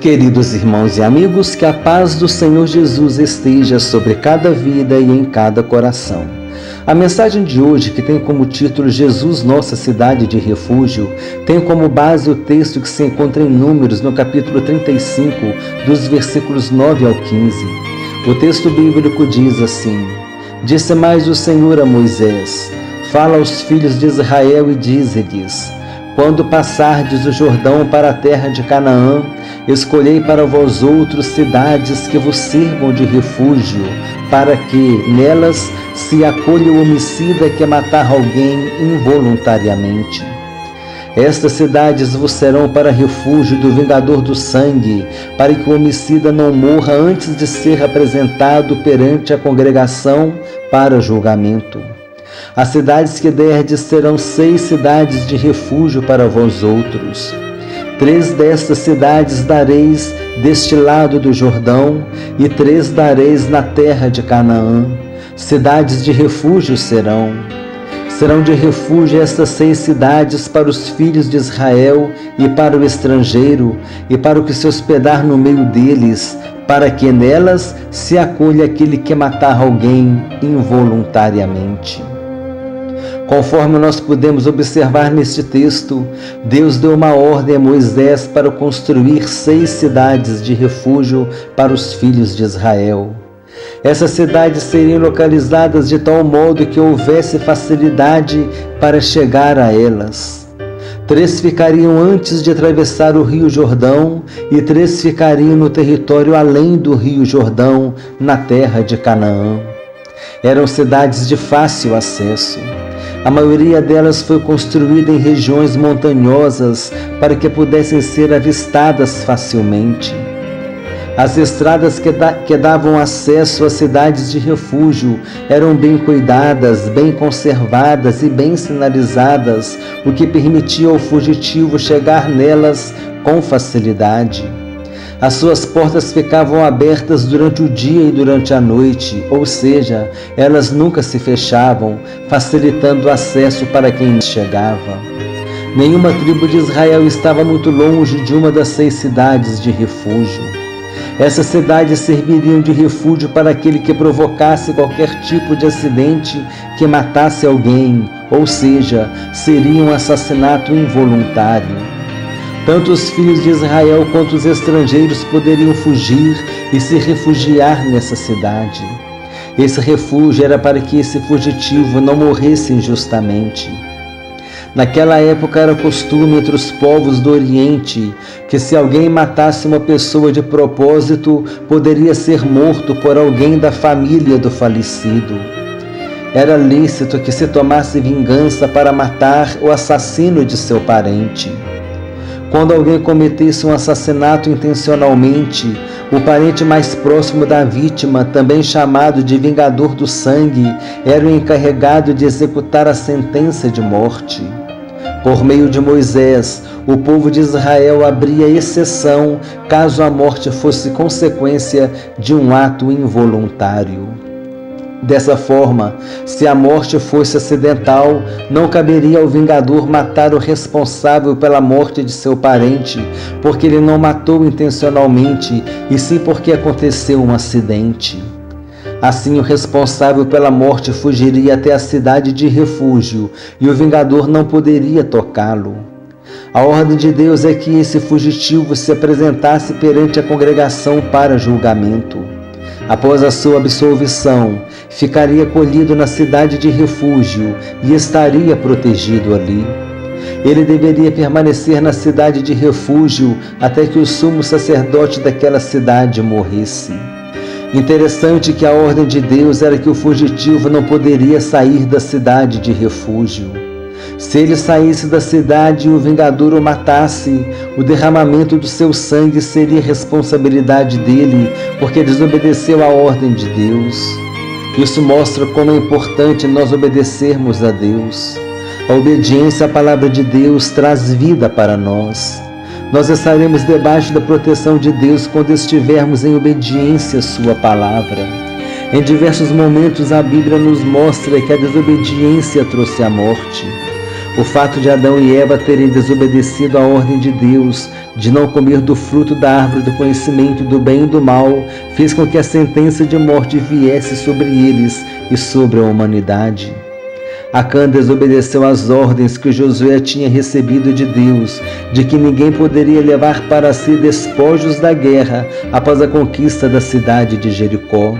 Queridos irmãos e amigos, que a paz do Senhor Jesus esteja sobre cada vida e em cada coração. A mensagem de hoje, que tem como título Jesus, nossa cidade de refúgio, tem como base o texto que se encontra em Números, no capítulo 35, dos versículos 9 ao 15. O texto bíblico diz assim: Disse mais o Senhor a Moisés: Fala aos filhos de Israel e dize-lhes: Quando passardes o Jordão para a terra de Canaã, escolhei para vós outros cidades que vos sirvam de refúgio, para que nelas se acolha o homicida que matar alguém involuntariamente. Estas cidades vos serão para refúgio do vingador do sangue, para que o homicida não morra antes de ser apresentado perante a congregação para julgamento. As cidades que derdes serão 6 cidades de refúgio para vós outros. 3 destas cidades dareis deste lado do Jordão, e 3 dareis na terra de Canaã. Cidades de refúgio serão. Serão de refúgio estas 6 cidades para os filhos de Israel e para o estrangeiro, e para o que se hospedar no meio deles, para que nelas se acolha aquele que matar alguém involuntariamente. Conforme nós podemos observar neste texto, Deus deu uma ordem a Moisés para construir 6 cidades de refúgio para os filhos de Israel. Essas cidades seriam localizadas de tal modo que houvesse facilidade para chegar a elas. 3 ficariam antes de atravessar o rio Jordão e 3 ficariam no território além do rio Jordão, na terra de Canaã. Eram cidades de fácil acesso. A maioria delas foi construída em regiões montanhosas para que pudessem ser avistadas facilmente. As estradas que davam acesso às cidades de refúgio eram bem cuidadas, bem conservadas e bem sinalizadas, o que permitia ao fugitivo chegar nelas com facilidade. As suas portas ficavam abertas durante o dia e durante a noite, ou seja, elas nunca se fechavam, facilitando o acesso para quem chegava. Nenhuma tribo de Israel estava muito longe de uma das 6 cidades de refúgio. Essas cidades serviriam de refúgio para aquele que provocasse qualquer tipo de acidente que matasse alguém, ou seja, seria um assassinato involuntário. Tanto os filhos de Israel quanto os estrangeiros poderiam fugir e se refugiar nessa cidade. Esse refúgio era para que esse fugitivo não morresse injustamente. Naquela época era costume entre os povos do Oriente que, se alguém matasse uma pessoa de propósito, poderia ser morto por alguém da família do falecido. Era lícito que se tomasse vingança para matar o assassino de seu parente. Quando alguém cometesse um assassinato intencionalmente, o parente mais próximo da vítima, também chamado de vingador do sangue, era o encarregado de executar a sentença de morte. Por meio de Moisés, o povo de Israel abria exceção caso a morte fosse consequência de um ato involuntário. Dessa forma, se a morte fosse acidental, não caberia ao vingador matar o responsável pela morte de seu parente, porque ele não matou intencionalmente, e sim porque aconteceu um acidente. Assim, o responsável pela morte fugiria até a cidade de refúgio, e o vingador não poderia tocá-lo. A ordem de Deus é que esse fugitivo se apresentasse perante a congregação para julgamento. Após a sua absolvição, ficaria acolhido na cidade de refúgio e estaria protegido ali. Ele deveria permanecer na cidade de refúgio até que o sumo sacerdote daquela cidade morresse. Interessante que a ordem de Deus era que o fugitivo não poderia sair da cidade de refúgio. Se ele saísse da cidade e o vingador o matasse, o derramamento do seu sangue seria responsabilidade dele, porque desobedeceu à ordem de Deus. Isso mostra como é importante nós obedecermos a Deus. A obediência à palavra de Deus traz vida para nós. Nós estaremos debaixo da proteção de Deus quando estivermos em obediência à sua palavra. Em diversos momentos a Bíblia nos mostra que a desobediência trouxe a morte. O fato de Adão e Eva terem desobedecido à ordem de Deus de não comer do fruto da árvore do conhecimento do bem e do mal fez com que a sentença de morte viesse sobre eles e sobre a humanidade. Acã desobedeceu às ordens que Josué tinha recebido de Deus, de que ninguém poderia levar para si despojos da guerra após a conquista da cidade de Jericó.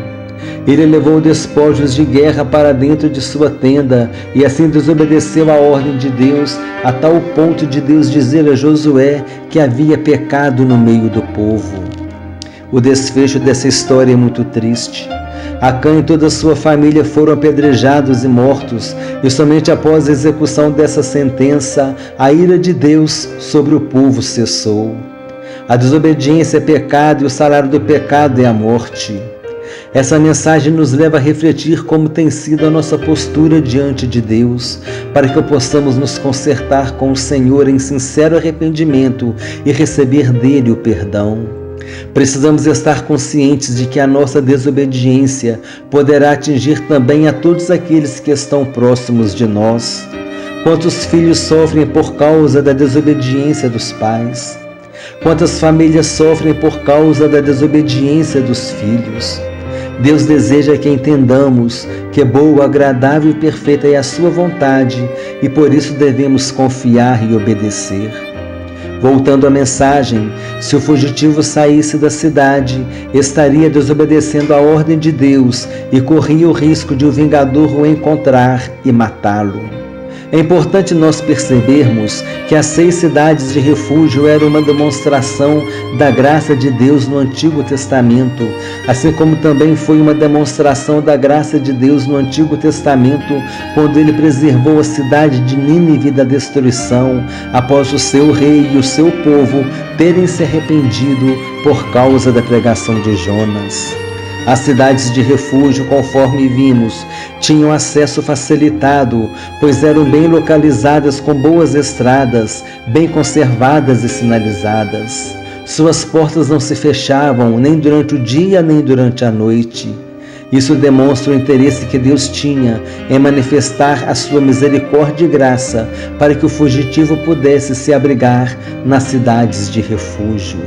Ele levou despojos de guerra para dentro de sua tenda e assim desobedeceu à ordem de Deus, a tal ponto de Deus dizer a Josué que havia pecado no meio do povo. O desfecho dessa história é muito triste. Acã e toda a sua família foram apedrejados e mortos, e somente após a execução dessa sentença, a ira de Deus sobre o povo cessou. A desobediência é pecado e o salário do pecado é a morte. Essa mensagem nos leva a refletir como tem sido a nossa postura diante de Deus, para que possamos nos consertar com o Senhor em sincero arrependimento e receber dele o perdão. Precisamos estar conscientes de que a nossa desobediência poderá atingir também a todos aqueles que estão próximos de nós. Quantos filhos sofrem por causa da desobediência dos pais? Quantas famílias sofrem por causa da desobediência dos filhos? Deus deseja que entendamos que boa, agradável e perfeita é a sua vontade e por isso devemos confiar e obedecer. Voltando à mensagem, se o fugitivo saísse da cidade, estaria desobedecendo a ordem de Deus e corria o risco de o vingador o encontrar e matá-lo. É importante nós percebermos que as 6 cidades de refúgio eram uma demonstração da graça de Deus no Antigo Testamento, assim como também foi uma demonstração da graça de Deus no Antigo Testamento quando ele preservou a cidade de Nínive da destruição, após o seu rei e o seu povo terem se arrependido por causa da pregação de Jonas. As cidades de refúgio, conforme vimos, tinham acesso facilitado, pois eram bem localizadas com boas estradas, bem conservadas e sinalizadas. Suas portas não se fechavam nem durante o dia nem durante a noite. Isso demonstra o interesse que Deus tinha em manifestar a sua misericórdia e graça para que o fugitivo pudesse se abrigar nas cidades de refúgio.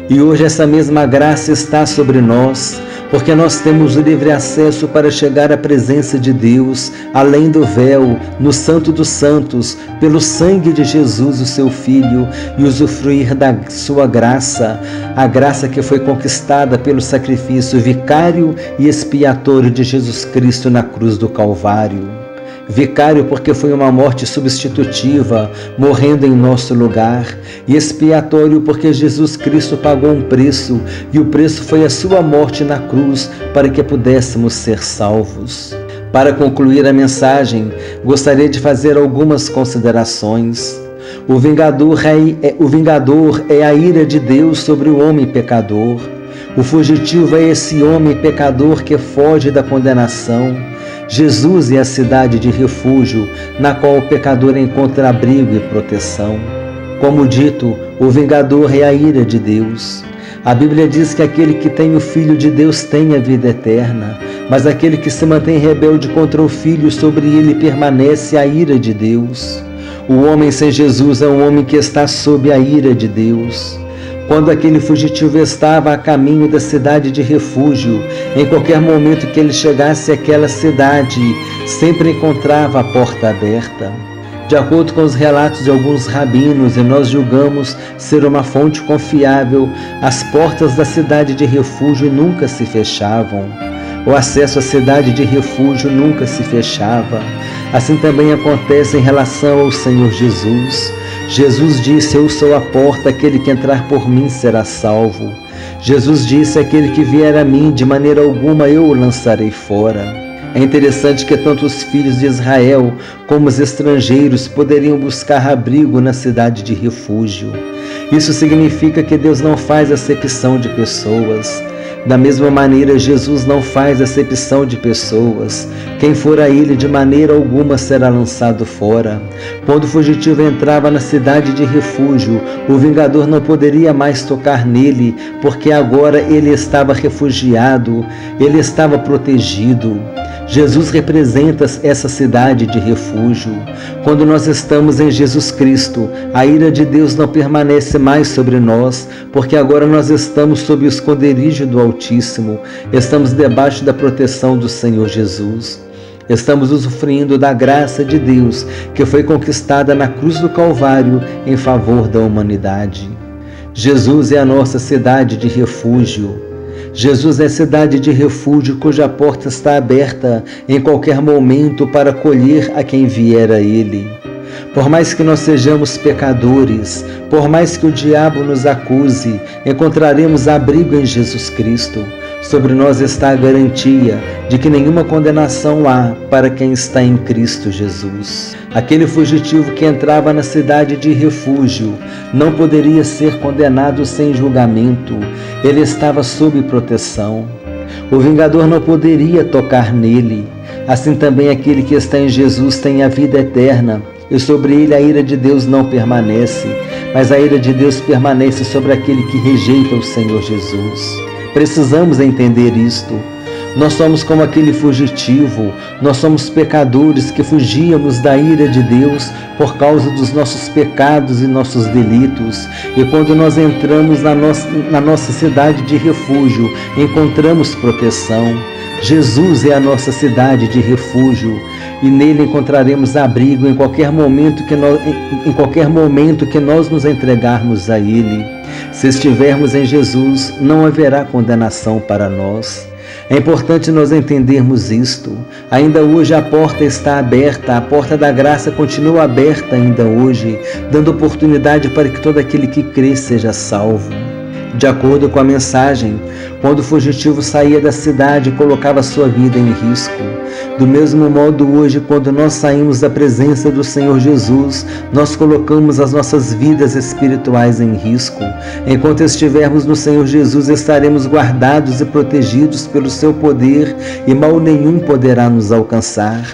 E hoje essa mesma graça está sobre nós, porque nós temos o livre acesso para chegar à presença de Deus, além do véu, no Santo dos Santos, pelo sangue de Jesus, o seu Filho, e usufruir da sua graça, a graça que foi conquistada pelo sacrifício vicário e expiatório de Jesus Cristo na cruz do Calvário. Vicário porque foi uma morte substitutiva, morrendo em nosso lugar, e expiatório porque Jesus Cristo pagou um preço, e o preço foi a sua morte na cruz para que pudéssemos ser salvos. Para concluir a mensagem, gostaria de fazer algumas considerações. O vingador é a ira de Deus sobre o homem pecador. O fugitivo é esse homem pecador que foge da condenação. Jesus é a cidade de refúgio, na qual o pecador encontra abrigo e proteção. Como dito, o vingador é a ira de Deus. A Bíblia diz que aquele que tem o Filho de Deus tem a vida eterna, mas aquele que se mantém rebelde contra o Filho, sobre ele permanece a ira de Deus. O homem sem Jesus é um homem que está sob a ira de Deus. Quando aquele fugitivo estava a caminho da cidade de refúgio, em qualquer momento que ele chegasse àquela cidade, sempre encontrava a porta aberta. De acordo com os relatos de alguns rabinos, e nós julgamos ser uma fonte confiável, as portas da cidade de refúgio nunca se fechavam. O acesso à cidade de refúgio nunca se fechava. Assim também acontece em relação ao Senhor Jesus. Jesus disse: eu sou a porta, aquele que entrar por mim será salvo. Jesus disse: aquele que vier a mim, de maneira alguma eu o lançarei fora. É interessante que tanto os filhos de Israel como os estrangeiros poderiam buscar abrigo na cidade de refúgio. Isso significa que Deus não faz acepção de pessoas. Da mesma maneira, Jesus não faz acepção de pessoas. Quem for a ele, de maneira alguma será lançado fora. Quando o fugitivo entrava na cidade de refúgio, o vingador não poderia mais tocar nele, porque agora ele estava refugiado, ele estava protegido. Jesus representa essa cidade de refúgio. Quando nós estamos em Jesus Cristo, a ira de Deus não permanece mais sobre nós, porque agora nós estamos sob o esconderijo do Altíssimo, estamos debaixo da proteção do Senhor Jesus. Estamos usufruindo da graça de Deus que foi conquistada na cruz do Calvário em favor da humanidade. Jesus é a nossa cidade de refúgio. Jesus é a cidade de refúgio cuja porta está aberta em qualquer momento para acolher a quem vier a Ele. Por mais que nós sejamos pecadores, por mais que o diabo nos acuse, encontraremos abrigo em Jesus Cristo. Sobre nós está a garantia de que nenhuma condenação há para quem está em Cristo Jesus. Aquele fugitivo que entrava na cidade de refúgio não poderia ser condenado sem julgamento. Ele estava sob proteção. O vingador não poderia tocar nele. Assim também aquele que está em Jesus tem a vida eterna, e sobre ele a ira de Deus não permanece, mas a ira de Deus permanece sobre aquele que rejeita o Senhor Jesus. Precisamos entender isto. Nós somos como aquele fugitivo, nós somos pecadores que fugíamos da ira de Deus por causa dos nossos pecados e nossos delitos. E quando nós entramos na nossa cidade de refúgio, encontramos proteção. Jesus é a nossa cidade de refúgio e nele encontraremos abrigo em qualquer momento que nós nos entregarmos a Ele. Se estivermos em Jesus, não haverá condenação para nós. É importante nós entendermos isto. Ainda hoje a porta está aberta, a porta da graça continua aberta ainda hoje, dando oportunidade para que todo aquele que crê seja salvo. De acordo com a mensagem, quando o fugitivo saía da cidade, colocava sua vida em risco. Do mesmo modo, hoje, quando nós saímos da presença do Senhor Jesus, nós colocamos as nossas vidas espirituais em risco. Enquanto estivermos no Senhor Jesus, estaremos guardados e protegidos pelo seu poder e mal nenhum poderá nos alcançar.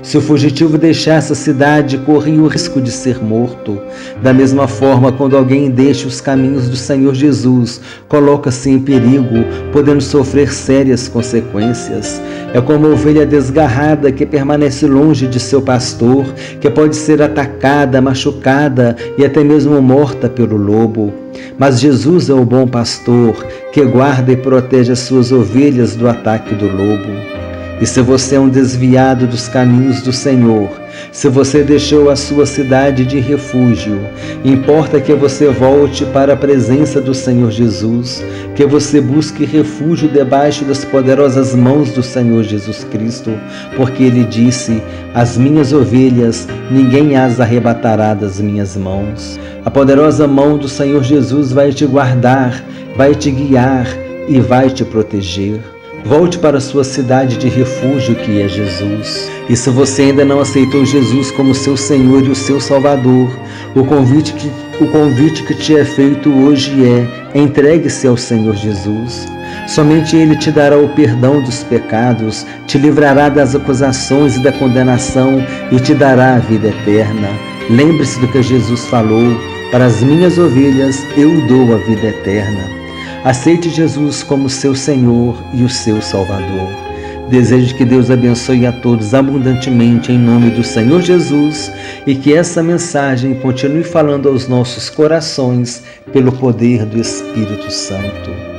Se o fugitivo deixasse a cidade, corria o risco de ser morto. Da mesma forma, quando alguém deixa os caminhos do Senhor Jesus, coloca-se em perigo, podendo sofrer sérias consequências. É como a ovelha desgarrada que permanece longe de seu pastor, que pode ser atacada, machucada e até mesmo morta pelo lobo. Mas Jesus é o bom pastor, que guarda e protege as suas ovelhas do ataque do lobo. E se você é um desviado dos caminhos do Senhor, se você deixou a sua cidade de refúgio, importa que você volte para a presença do Senhor Jesus, que você busque refúgio debaixo das poderosas mãos do Senhor Jesus Cristo, porque Ele disse: as minhas ovelhas, ninguém as arrebatará das minhas mãos. A poderosa mão do Senhor Jesus vai te guardar, vai te guiar e vai te proteger. Volte para a sua cidade de refúgio, que é Jesus. E se você ainda não aceitou Jesus como seu Senhor e o seu Salvador, o convite que te é feito hoje é: entregue-se ao Senhor Jesus. Somente Ele te dará o perdão dos pecados, te livrará das acusações e da condenação e te dará a vida eterna. Lembre-se do que Jesus falou: para as minhas ovelhas eu dou a vida eterna. Aceite Jesus como seu Senhor e o seu Salvador. Desejo que Deus abençoe a todos abundantemente em nome do Senhor Jesus e que essa mensagem continue falando aos nossos corações pelo poder do Espírito Santo.